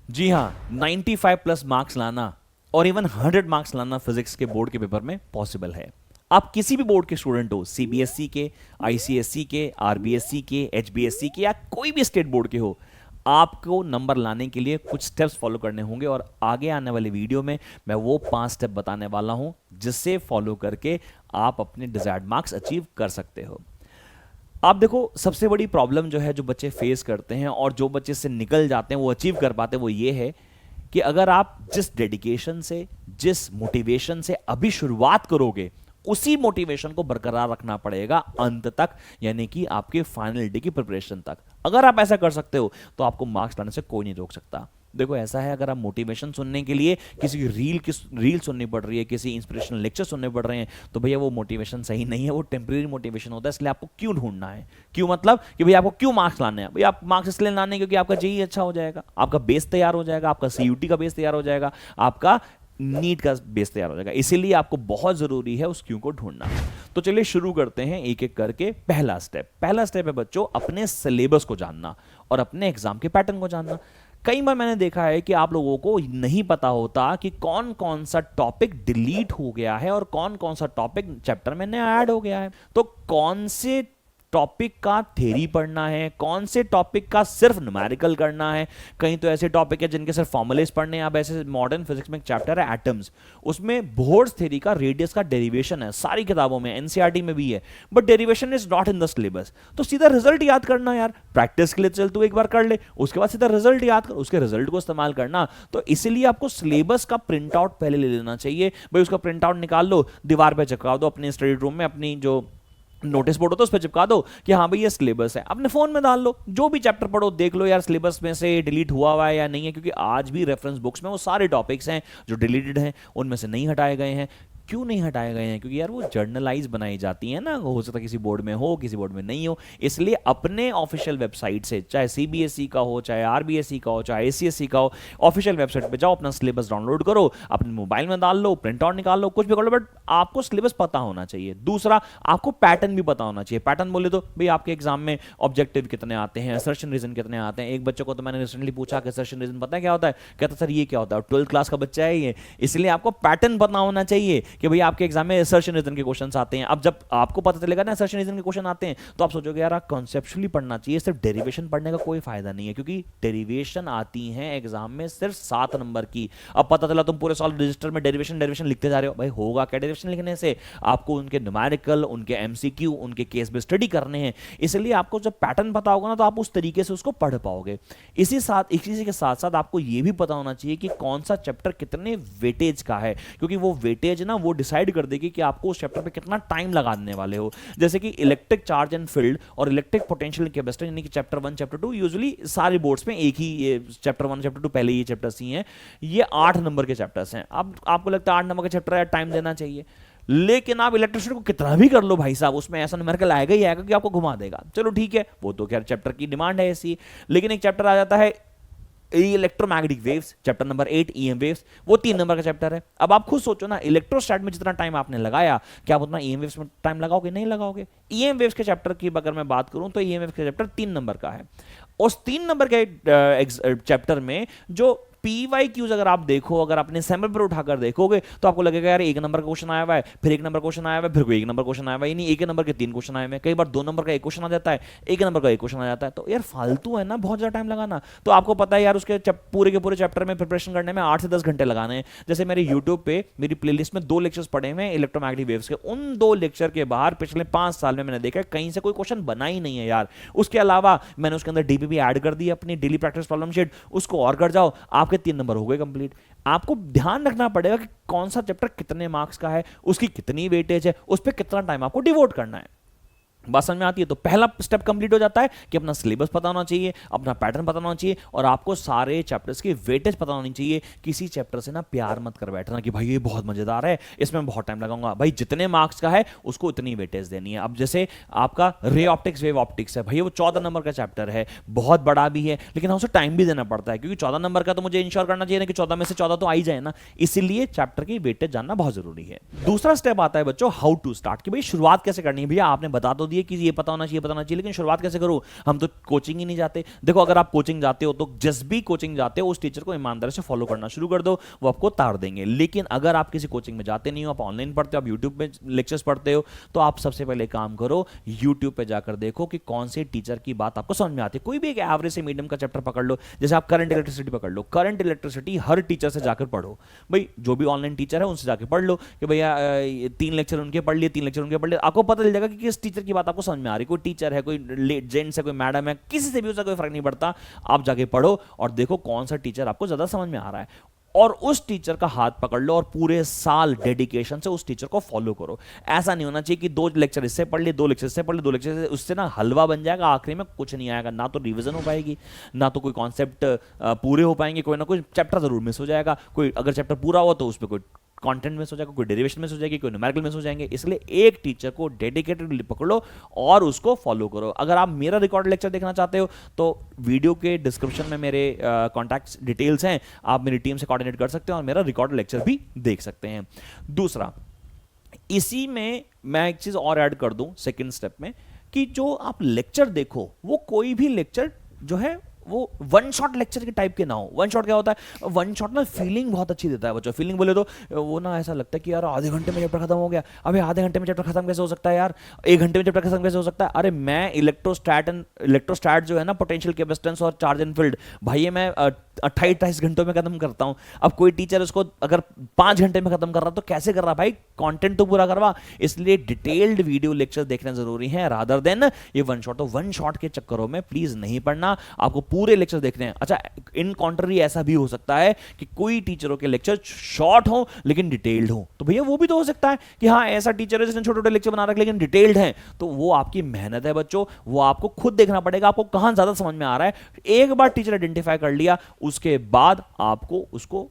जी हाँ, 95 plus marks लाना और इवन 100 मार्क्स लाना फिजिक्स के बोर्ड के पेपर में पॉसिबल है। आप किसी भी बोर्ड के स्टूडेंट हो, सीबीएसई के, आईसीएसई के, आरबीएसई के, एचबीएसई के या कोई भी स्टेट बोर्ड के हो, आपको नंबर लाने के लिए कुछ स्टेप्स फॉलो करने होंगे और आगे आने वाली वीडियो में मैं वो 5 स्टेप बताने वाला हूं जिससे फॉलो करके आप अपने डिजायर्ड मार्क्स अचीव कर सकते हो। आप देखो, सबसे बड़ी प्रॉब्लम जो है जो बच्चे फेस करते हैं और जो बच्चे से निकल जाते हैं वो अचीव कर पाते हैं, वो ये है कि अगर आप जिस डेडिकेशन से, जिस मोटिवेशन से अभी शुरुआत करोगे, उसी मोटिवेशन को बरकरार रखना पड़ेगा अंत तक, यानी कि आपके फाइनल डे की प्रिपरेशन तक। अगर आप ऐसा कर सकते हो तो आपको मार्क्स लाने से कोई नहीं रोक सकता। देखो ऐसा है, अगर आप मोटिवेशन सुनने के लिए किसी की रील सुननी पड़ रही है, किसी इंस्पिरेशनल लेक्चर सुनने पड़ रहे हैं, तो भैया वो मोटिवेशन सही नहीं है, वो टेम्परेरी मोटिवेशन होता है। इसलिए आपको क्यों ढूंढना है, क्यों मतलब कि भैया आपको क्यों मार्क्स लाने हैं? भैया आप मार्क्स इसलिए लाने हैं क्योंकि आपका जेईई अच्छा हो जाएगा, आपका बेस तैयार हो जाएगा, आपका सीयूटी का बेस तैयार हो जाएगा, आपका नीट का बेस तैयार हो जाएगा। इसीलिए आपको बहुत जरूरी है उस क्यों को ढूंढना। तो चलिए शुरू करते हैं एक एक करके। पहला स्टेप है बच्चों, अपने सिलेबस को जानना और अपने एग्जाम के पैटर्न को जानना। कई बार मैंने देखा है कि आप लोगों को नहीं पता होता कि कौन कौन सा टॉपिक डिलीट हो गया है और कौन कौन सा टॉपिक चैप्टर में नया ऐड हो गया है। तो कौन से टॉपिक का थ्योरी पढ़ना है, कौन से टॉपिक का सिर्फ न्यूमेरिकल करना है। कहीं तो ऐसे टॉपिक है जिनके सिर्फ फॉर्मूलेस पढ़ने हैं। अब ऐसे मॉडर्न फिजिक्स में एक चैप्टर है एटम्स, उसमें बोर्ड्स थ्योरी का रेडियस का डेरिवेशन है, सारी किताबों में, एनसीईआरटी में भी है, but derivation is not in the syllabus. तो सीधा रिजल्ट याद करना यार, प्रैक्टिस के लिए चल तू एक बार कर ले, उसके बाद सीधा रिजल्ट याद कर, उसके रिजल्ट को इस्तेमाल करना। तो इसीलिए आपको सिलेबस का प्रिंट आउट पहले ले लेना चाहिए। भाई उसका प्रिंट आउट निकाल लो, दीवार पे चिपका दो अपने स्टडी रूम में, अपनी जो नोटिस बोर्ड हो तो उस पर चिपका दो कि हाँ भाई ये सिलेबस है। अपने फोन में डाल लो, जो भी चैप्टर पढ़ो देख लो यार सिलेबस में से डिलीट हुआ है या नहीं है, क्योंकि आज भी रेफरेंस बुक्स में वो सारे टॉपिक्स हैं जो डिलीटेड हैं, उनमें से नहीं हटाए गए हैं। क्यों नहीं हटाए गए हैं? क्योंकि यार वो जर्नलाइज बनाई जाती है ना, हो सकता है किसी बोर्ड में हो, किसी बोर्ड में नहीं हो। इसलिए अपने ऑफिशियल वेबसाइट से, चाहे सीबीएसई का हो, चाहे आरबीएसई का हो, चाहे आईसीएसई का हो, ऑफिशियल वेबसाइट पे जाओ, अपना सिलेबस डाउनलोड करो, अपने मोबाइल में डाल लो, प्रिंट आउट निकाल लो, कुछ भी कर लो, बट आपको सिलेबस पता होना चाहिए। दूसरा, आपको पैटर्न भी पता होना चाहिए। पैटर्न बोले तो भाई आपके एग्जाम में ऑब्जेक्टिव कितने आते हैं, असर्शन रीजन कितने आते हैं। एक बच्चे को तो मैंने रिसेंटली पूछा कि असर्शन रीजन पता है क्या होता है? कहता सर ये क्या होता है? 12th क्लास का बच्चा है ये। इसलिए आपको पैटर्न पता होना चाहिए कि भाई आपके एग्जाम में असर्शन रीजन के क्वेश्चंस आते हैं। अब जब आपको पता चलेगा ना असर्शन रीजन के क्वेश्चन आते हैं, तो आप सोचोगे यार कॉन्सेप्चुअली पढ़ना चाहिए, सिर्फ डेरिवेशन पढ़ने का कोई फायदा नहीं है, क्योंकि डेरिवेशन आती है एग्जाम में सिर्फ 7 नंबर की। अब पता चला तुम पूरे साल रजिस्टर में डेरिवेशन लिखते जा रहे हो, भाई होगा क्या डेरिवेशन लिखने से? आपको उनके न्यूमेरिकल, उनके एमसीक्यू, उनके केस बेस्ड स्टडी करने हैं। इसलिए आपको जब पैटर्न पता होगा ना तो आप उस तरीके से उसको पढ़ पाओगे। इसी के साथ साथ आपको यह भी पता होना चाहिए कि कौन सा चैप्टर कितने वेटेज का है, क्योंकि वो वेटेज ना वो डिसाइड कर देगी कि आपको उस चैप्टर पे कितना टाइम लगाने वाले हो। जैसे कि इलेक्ट्रिक चार्ज एंड फील्ड और इलेक्ट्रिक पोटेंशियल कैपेसिटर, यानी कि चैप्टर 1 चैप्टर 2 यूजुअली सारे बोर्ड्स में एक ही चैप्टर 1 चैप्टर 2 पहले ये चैप्टर्स ही हैं। ये 8 नंबर के चैप्टर्स हैं। अब आपको लगता है 8 नंबर के चैप्टर है, टाइम देना चाहिए, लेकिन आप इलेक्ट्रिसिटी को कितना भी कर लो भाई साहब, उसमें ऐसा न्यूमेरिकल आएगा ही आएगा कि आपको घुमा देगा। चलो ठीक है, वो तो खैर चैप्टर की डिमांड है ऐसी। लेकिन एक चैप्टर आ जाता है electromagnetic waves, chapter number 8 EM waves, वो 3 नंबर का चैप्टर है। अब आप खुद सोचो ना, इलेक्ट्रोस्टैट में जितना टाइम आपने लगाया, क्या आप उतना ईएम वेव्स में टाइम लगाओगे? नहीं लगाओगे। ईएम वेव्स के चैप्टर की अगर मैं बात करूं तो ईएम वेव्स के चैप्टर 3 नंबर का है। उस 3 नंबर के चैप्टर में जो PYQs अगर आप देखो, अगर आपने सैंपल पर उठाकर देखोगे तो आपको लगेगा यार 1 नंबर का क्वेश्चन आया हुआ है, फिर 1 नंबर क्वेश्चन आया हुआ है, फिर कोई 1 नंबर क्वेश्चन आया हुआ है, नहीं 1 नंबर के 3 क्वेश्चन आए हुए हैं। कई बार 2 नंबर का 1 क्वेश्चन आ जाता है, 1 नंबर का 1 क्वेश्चन आ जाता है। तो यार फालतू है ना बहुत ज्यादा टाइम लगाना। तो आपको पता है यार उसके पूरे के पूरे चैप्टर में प्रिपरेशन करने में 8 से 10 घंटे लगाने हैं। जैसे मेरे यूट्यूब पे मेरी प्लेलिस्ट में 2 लेक्चर्स पड़े हुए हैं इलेक्ट्रोमैग्नेटिक वेव्स के। उन 2 लेक्चर के बाहर पिछले 5 साल में मैंने देखा कहीं से कोई क्वेश्चन बना ही नहीं है यार। उसके अलावा मैंने उसके अंदर डीपीपी ऐड कर दी, अपनी डेली प्रैक्टिस प्रॉब्लम शीट, उसको और कर जाओ, आपके 3 नंबर हो गए कंप्लीट। आपको ध्यान रखना पड़ेगा कि कौन सा चैप्टर कितने मार्क्स का है, उसकी कितनी वेटेज है, उस पर कितना टाइम आपको डिवोट करना है। बात समझ में आती है? तो पहला स्टेप कंप्लीट हो जाता है कि अपना सिलेबस पता होना चाहिए, अपना पैटर्न पता होना चाहिए और आपको सारे चैप्टर्स की वेटेज पता होनी चाहिए। किसी चैप्टर से ना प्यार मत कर बैठना कि भाई ये बहुत मजेदार है, इसमें बहुत टाइम लगाऊंगा। भाई जितने मार्क्स का है उसको उतनी वेटेज देनी है। अब जैसे आपका रे ऑप्टिक्स वेव ऑप्टिक्स है, भाई वो 14 नंबर का चैप्टर है, बहुत बड़ा भी है, लेकिन उसे टाइम भी देना पड़ता है, क्योंकि 14 नंबर का तो मुझे इंश्योर करना चाहिए ना कि 14 में से 14 तो आ ही जाए ना। इसीलिए चैप्टर की वेटेज जानना बहुत जरूरी है। दूसरा स्टेप आता है बच्चों हाउ टू स्टार्ट, कि भाई शुरुआत कैसे करनी है। भैया आपने बता तो दिया चाहिए कि ये पता होना चाहिए, लेकिन शुरुआत कैसे करूं? हम तो कोचिंग ही नहीं जाते। देखो, अगर आप कोचिंग जाते हो तो जिस भी कोचिंग जाते हो उस टीचर को ईमानदारी से फॉलो करना शुरू कर दो, वो आपको तार देंगे। लेकिन अगर आप किसी कोचिंग में जाते नहीं हो, आप ऑनलाइन पढ़ते हो, आप यूट्यूब में लेक्चर्स पढ़ते हो, तो आप सबसे पहले काम करो, यूट्यूब पे जाकर देखो कि कौन से टीचर की बात आपको समझ में आती है। कोई भी एक एवरेज से मीडियम का चैप्टर पकड़ लो, जैसे आप करंट इलेक्ट्रिसिटी पकड़ लो, करंट इलेक्ट्रिसिटी हर टीचर से जाकर पढ़ो। भाई जो भी ऑनलाइन टीचर है उनसे जाकर पढ़ लो कि भैया 3 लेक्चर उनके पढ़ लिए, 3 लेक्चर उनके पढ़ लिए, आपको पता चल जाएगा कि किस टीचर की बात आपको समझ में आ रही है। कोई टीचर है, कोई जेंट्स है, कोई मैडम है, किसी से भी उसका कोई फर्क नहीं पड़ता। आप जाके पढ़ो और देखो कौन सा टीचर आपको ज्यादा समझ में आ रहा है, और उस टीचर का हाथ पकड़ लो और पूरे साल डेडिकेशन से उस टीचर को फॉलो करो। ऐसा नहीं होना चाहिए कि 2 लेक्चर इससे पढ़ लिए, 2 लेक्चर इससे पढ़ लिए, 2 लेक्चर उससे ना हलवा बन जाएगा, आखिरी में कुछ नहीं आएगा, ना तो रिवीजन हो पाएगी, ना तो कोई कॉन्सेप्ट पूरे हो पाएंगे, कोई ना कोई चैप्टर जरूर मिस हो जाएगा। कोई अगर चैप्टर पूरा हो तो उस पर कोई कंटेंट मिस हो जाएगा, कोई डेरिवेशन मिस हो जाएगी, कोई न्यूमेरिकल मिस हो जाएंगे। इसलिए एक टीचर को डेडिकेटेडली पकड़ लो और उसको फॉलो करो। अगर आप मेरा रिकॉर्ड लेक्चर देखना चाहते हो तो वीडियो के डिस्क्रिप्शन में मेरे कॉन्टैक्ट डिटेल्स हैं, आप मेरी टीम से कोऑर्डिनेट कर सकते हो और मेरा रिकॉर्ड लेक्चर भी देख सकते हैं। दूसरा, इसी में मैं एक चीज और ऐड कर दूं सेकंड स्टेप में, कि जो आप लेक्चर देखो वो कोई भी लेक्चर जो है वो वन शॉट लेक्चर के टाइप के ना हो। वन शॉट क्या होता है? वन शॉट ना फीलिंग बहुत अच्छी देता है बच्चों। फीलिंग बोले तो वो ना ऐसा लगता है कि यार आधे घंटे में चैप्टर खत्म हो गया। अबे आधे घंटे में चैप्टर खत्म कैसे हो सकता है यार? 1 घंटे में चैप्टर खत्म कैसे हो सकता है? अरे मैं इलेक्ट्रोस्टैट जो है ना, पोटेंशियल कैपेसिटेंस और चार्ज एंड फील्ड, भाई ये मैं 28 घंटों में खत्म करता हूं। अब कोई टीचर उसको अगर 5 घंटे में खत्म कर रहा तो कैसे कर रहा भाई? कंटेंट तो पूरा करवा। इसलिए डिटेल्ड वीडियो लेक्चर देखना जरूरी है रादर देन ये वन शॉट। तो वन शॉट के चक्करों में प्लीज नहीं पढ़ना, आपको पूरे लेक्चर देखने हैं। अच्छा, इन कॉन्ट्ररी ऐसा भी हो सकता है कि कोई टीचरों के लेक्चर शॉर्ट हो लेकिन डिटेल्ड हो, तो भैया वो भी तो हो सकता है कि हाँ ऐसा टीचर है जिसने छोटे छोटे लेक्चर बना रखे लेकिन डिटेल्ड है, तो वो आपकी मेहनत है बच्चों, वो आपको खुद देखना पड़ेगा आपको कहां ज्यादा समझ में आ रहा है। एक बार टीचर आइडेंटिफाई कर लिया, उसके बाद आपको उसको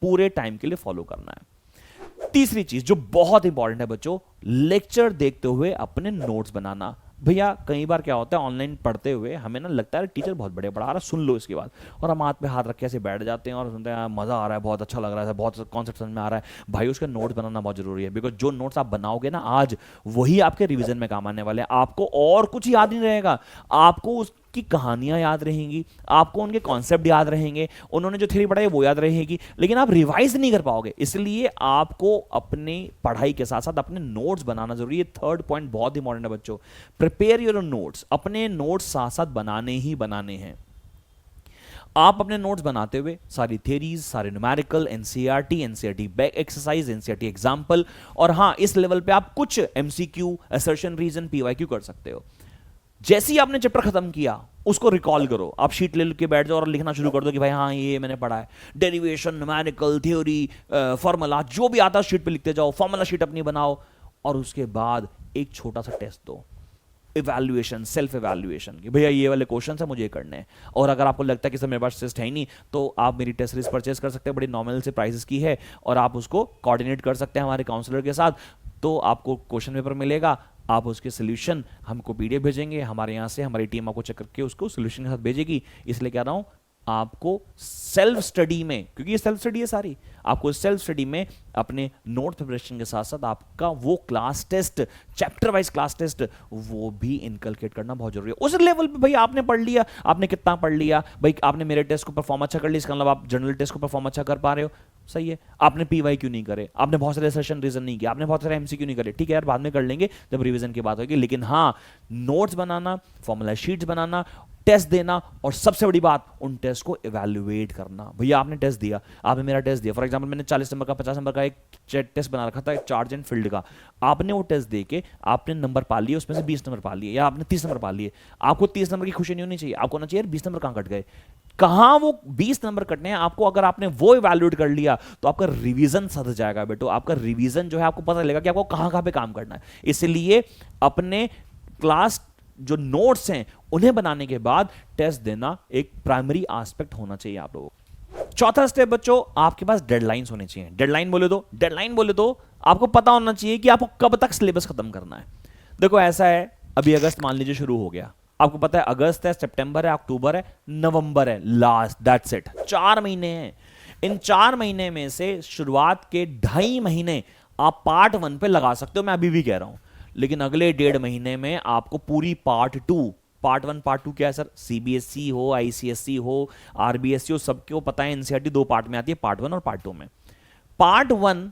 पूरे टाइम के लिए फॉलो करना है। तीसरी चीज जो बहुत इंपॉर्टेंट है बच्चों, लेक्चर देखते हुए अपने नोट्स बनाना। भैया कई बार क्या होता है, ऑनलाइन पढ़ते हुए हमें ना लगता है टीचर बहुत बढ़िया पढ़ा रहा है, सुन लो इसके बाद, और हम हाथ पे हाथ रख के ऐसे बैठ जाते हैं और सुनते हैं मजा आ रहा है, बहुत अच्छा लग रहा है, बहुत कॉन्सेप्ट समझ में आ रहा है। भाई उसके नोट्स बनाना बहुत जरूरी है, बिकॉज जो नोट्स आप बनाओगे ना आज, वही आपके रिवीजन में काम आने वाले हैं। आपको और कुछ याद नहीं रहेगा, आपको की कहानियां याद रहेंगी, आपको उनके कॉन्सेप्ट याद रहेंगे, उन्होंने जो थ्योरी पढ़ाई वो याद रहेगी, लेकिन आप रिवाइज नहीं कर पाओगे। इसलिए आपको अपनी पढ़ाई के साथ साथ अपने नोट्स बनाना जरूरी है। थर्ड पॉइंट बहुत इंपॉर्टेंट है बच्चों, प्रिपेयर योर नोट्स। अपने नोट्स साथ साथ बनाने ही बनाने हैं। आप अपने नोट्स बनाते हुए सारी थ्योरीज, सारे numerical, NCERT back exercise, NCERT example, और हाँ इस लेवल पे आप कुछ एमसीक्यू, असर्शन रीजन, पीवाईक्यू कर सकते हो। जैसे ही आपने चैप्टर खत्म किया उसको रिकॉल करो, आप शीट ले के बैठ जाओ और लिखना शुरू कर दो कि भाई हाँ ये मैंने पढ़ा है। डेरिवेशन, न्यूमेरिकल, थ्योरी, फॉर्मूला जो भी आता है शीट पे लिखते जाओ, फॉर्मूला शीट अपनी बनाओ, और उसके बाद एक छोटा सा टेस्ट दो, इवैल्यूएशन, सेल्फ इवैल्यूएशन, कि भैया ये वाले क्वेश्चन है मुझे करने हैं। और अगर आपको लगता है कि सर मेरे पास टेस्ट है ही नहीं, तो आप मेरी टेस्ट सीरीज परचेज कर सकते हैं, बड़ी नॉमिनल से प्राइसेस की है, और आप उसको कोऑर्डिनेट कर सकते हैं हमारे काउंसलर के साथ। तो आपको क्वेश्चन पेपर मिलेगा, आप उसके सोल्यूशन हमको पीडीएफ भेजेंगे, हमारे यहाँ से हमारी टीम आपको चेक करके उसको सोल्यूशन के साथ भेजेगी। इसलिए कह रहा हूँ आपको सेल्फ स्टडी में, क्योंकि ये सेल्फ स्टडी है सारी, आपको सेल्फ स्टडी में अपने नोट प्रिपरेशन के साथ साथ आपका वो class test, chapter wise class test, वो भी इनकलकेट करना बहुत जरूरी है। उस लेवल पे भाई आपने पढ़ लिया, आपने कितना पढ़ लिया भाई, आपने मेरे टेस्ट को परफॉर्म अच्छा कर लिया, इसका मतलब आप जनरल टेस्ट को परफॉर्म अच्छा कर पा रहे हो, सही है। आपने पीवाई क्यों नहीं करे, आपने बहुत सारे सेशन रीजन नहीं किया, आपने बहुत सारे एमसीक्यू नहीं करे, ठीक है यार बाद में कर लेंगे जब रिवीजन की बात होगी। लेकिन हाँ, नोट्स बनाना, फॉर्मूला शीट्स बनाना, टेस्ट देना, और सबसे बड़ी बात उन टेस्ट को इवैल्यूएट करना। भैया आपने टेस्ट दिया, आपने मेरा टेस्ट दिया, फॉर एग्जांपल मैंने 40 नंबर का 50 नंबर का एक टेस्ट बना रखा था चार्ज एंड फील्ड का, आपने वो टेस्ट देके आपने नंबर पा लिए, उसमें से 20 नंबर पा लिए, या आपने 30 नंबर पा लिए। आपको 30 नंबर की खुशी नहीं होनी चाहिए, आपको होना चाहिए 20 नंबर कहां कट गए, कहां वो 20 नंबर कटने हैं आपको। अगर आपने वो इवैल्यूएट कर लिया तो आपका रिवीजन सध जाएगा बेटो, आपका रिवीजन जो है आपको पता लगेगा कि आपको कहां पे काम करना है। इसलिए अपने क्लास जो नोट्स हैं उन्हें बनाने के बाद टेस्ट देना एक प्राइमरी एस्पेक्ट होना चाहिए आप लोगों को। चौथा स्टेप बच्चों, आपके पास डेडलाइंस होने चाहिए। डेडलाइन बोले तो आपको पता होना चाहिए कि आपको कब तक सिलेबस खत्म करना है। देखो ऐसा है, अभी अगस्त मान लीजिए शुरू हो गया, आपको पता है अगस्त है, सितंबर है, अक्टूबर है, नवंबर है लास्ट, दैट्स इट, 4 महीने हैं। इन 4 महीने में से शुरुआत के 2.5 महीने आप पार्ट 1 पे लगा सकते हो, मैं अभी भी कह रहा हूं। लेकिन अगले 1.5 महीने में आपको पूरी पार्ट 1 पार्ट 2 क्या है सर, सीबीएसई हो, आईसीएसई हो, आरबीएसई हो, सबको पता है एनसीईआरटी 2 पार्ट में आती है, पार्ट 1 और पार्ट 2 में। Part 1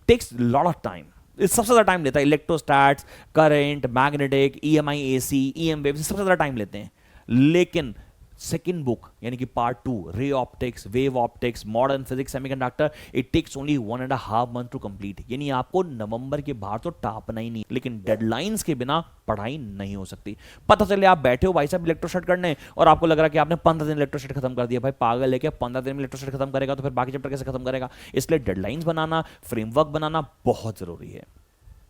takes lot of time, सबसे ज्यादा टाइम लेता है, electrostats, current, magnetic, EMI, AC, EM wave, सबसे ज्यादा टाइम लेते हैं। लेकिन सेकेंड बुक यानी कि part 2, ray optics, wave optics, modern physics, semiconductor, it takes only 1.5 month to complete. यानी आपको नवंबर के बाहर तो टापना ही नहीं, लेकिन डेडलाइंस के बिना पढ़ाई नहीं हो सकती। पता चले आप बैठे हो भाई साहब इलेक्ट्रोस्टैट करने और आपको लग रहा है कि आपने 15 दिन इलेक्ट्रोस्टैट खत्म कर दिया। भाई पागल है क्या, 15 दिन में इलेक्ट्रोस्टैट खत्म करेगा तो फिर बाकी चैप्टर कैसे खत्म करेगा? इसलिए डेडलाइंस बनाना, फ्रेमवर्क बनाना बहुत जरूरी है।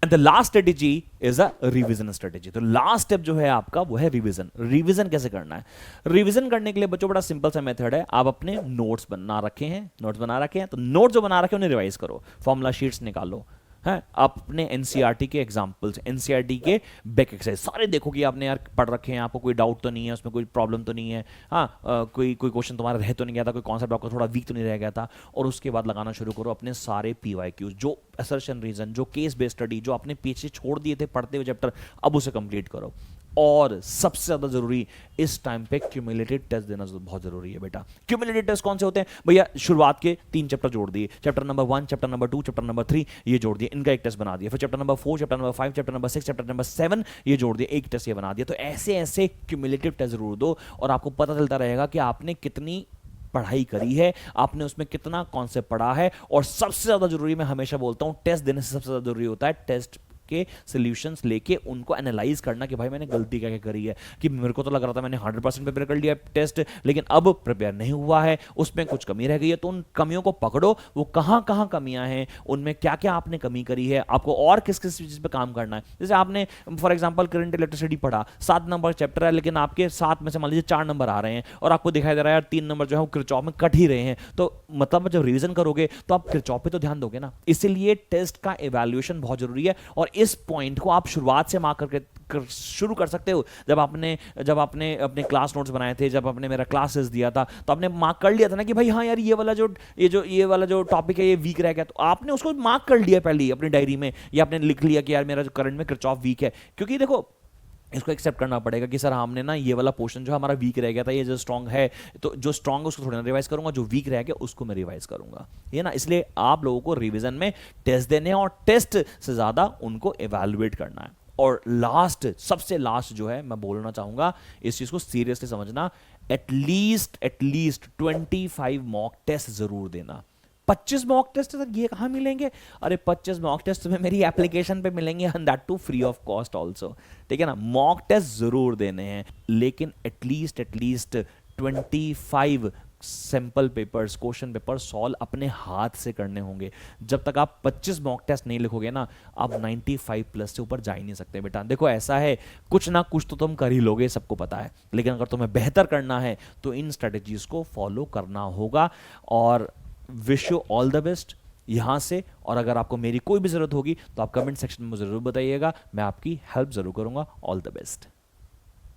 And the last strategy is a revision strategy. तो लास्ट स्टेप जो है आपका वो है रिवीजन। रिवीजन कैसे करना है? रिवीजन करने के लिए बच्चों बड़ा सिंपल सा मेथड है। आप अपने नोट्स बना रखे हैं तो नोट्स जो बना रखे हैं उन्हें रिवाइज करो, फॉर्मूला शीट्स निकालो, है अपने एनसीईआरटी के एग्जांपल्स, एनसीईआरटी के बैक एक्सरसाइज सारे देखो कि आपने यार पढ़ रखे हैं, आपको कोई डाउट तो नहीं है, उसमें कोई प्रॉब्लम तो नहीं है, हाँ कोई क्वेश्चन तुम्हारा रह तो नहीं गया था, कोई कॉन्सेप्ट आपका थोड़ा वीक तो नहीं रह गया था। और उसके बाद लगाना शुरू करो अपने सारे पीवाईक्यूज, जो असर्शन रीजन, जो केस बेस्ड स्टडी, जो आपने पीछे छोड़ दिए थे पढ़ते हुए चैप्टर, अब उसे कंप्लीट करो। और सबसे ज्यादा जरूरी इस टाइम पे क्यूमुलेटिव टेस्ट देना बहुत जरूरी है बेटा। क्यूमुलेटिव टेस्ट कौन से होते हैं भैया? शुरुआत के 3 चैप्टर जोड़ दिए, chapter number 1, chapter number 2, chapter number 3 ये जोड़ दिए, इनका एक टेस्ट बना दिया। फिर chapter number 4, chapter number 5, chapter number 6, chapter number 7 ये जोड़ दिए, एक टेस्ट ये बना दिया। तो ऐसे ऐसे क्यूमुलेटिव टेस्ट जरूर दो और आपको पता चलता रहेगा कि आपने कितनी पढ़ाई करी है, आपने उसमें कितना कॉन्सेप्ट पढ़ा है। और सबसे ज्यादा जरूरी, मैं हमेशा बोलता हूं, टेस्ट देने से सबसे ज्यादा जरूरी होता है टेस्ट के सॉल्यूशंस लेके उनको एनालाइज करना कि भाई मैंने गलती क्या क्या करी है, कि मेरे को तो लग रहा था मैंने 100% प्रिपेयर कर लिया टेस्ट, लेकिन अब प्रिपेयर नहीं हुआ है, उसमें कुछ कमी रह गई है। तो उन कमियों को पकड़ो, वो कहां कहां कमियां हैं, उनमें क्या क्या आपने कमी करी है, आपको और किस किस चीज पे काम करना है। जैसे आपने फॉर एग्जांपल करंट इलेक्ट्रिसिटी पढ़ा, 7 नंबर चैप्टर है, लेकिन आपके 7 में से मान लीजिए 4 नंबर आ रहे हैं और आपको दिखाई दे रहा है यार 3 नंबर जो है वो किरचॉफ में कट ही रहे हैं, तो मतलब जब रिवीजन करोगे तो आप किरचॉफ पे तो ध्यान दोगे ना। इसीलिए टेस्ट का इवैल्यूएशन बहुत जरूरी है और इस पॉइंट को आप शुरुआत से मार्क करके शुरू कर सकते हो। जब आपने अपने क्लास नोट्स बनाए थे, जब आपने मेरा क्लासेस दिया था, तो आपने मार्क कर लिया था ना कि भाई हाँ यार ये वाला जो टॉपिक है ये वीक रह गया, तो आपने उसको मार्क कर लिया पहले अपनी डायरी में, या आपने लिख लिया कि यार मेरा जो करंट में किरचॉफ वीक है। क्योंकि देखो इसको एक्सेप्ट करना पड़ेगा कि सर हमने ना ये वाला पोर्शन जो हमारा वीक रह गया था, ये जो स्ट्रांग है, तो जो स्ट्रांग है उसको थोड़ा रिवाइज करूंगा, जो वीक रह गया उसको मैं रिवाइज करूंगा, ये ना। इसलिए आप लोगों को रिवीजन में टेस्ट देने हैं और टेस्ट से ज्यादा उनको इवैल्यूएट करना है। और सबसे लास्ट जो है मैं बोलना चाहूंगा, इस चीज को सीरियसली समझना, एटलीस्ट 25 मॉक टेस्ट जरूर देना। 25 मॉक टेस्ट सर ये कहां मिलेंगे? अरे 25 मॉक टेस्ट में मेरी एप्लीकेशन पे मिलेंगे, and that too free of cost also, ठीक है ना। मॉक टेस्ट जरूर देने हैं, लेकिन at least 25 sample papers, question paper solve अपने हाथ से करने होंगे। जब तक आप 25 मॉक टेस्ट नहीं लिखोगे ना, आप 95 प्लस से ऊपर जा ही नहीं सकते बेटा। देखो ऐसा है, कुछ ना कुछ तो तुम कर ही लोगे, सबको पता है, लेकिन अगर तुम्हें बेहतर करना है तो इन स्ट्रेटेजीज को फॉलो करना होगा। और wish you all the best यहां से। और अगर आपको मेरी कोई भी जरूरत होगी तो आप कमेंट सेक्शन में जरूर बताइएगा, मैं आपकी हेल्प जरूर करूंगा। All the best.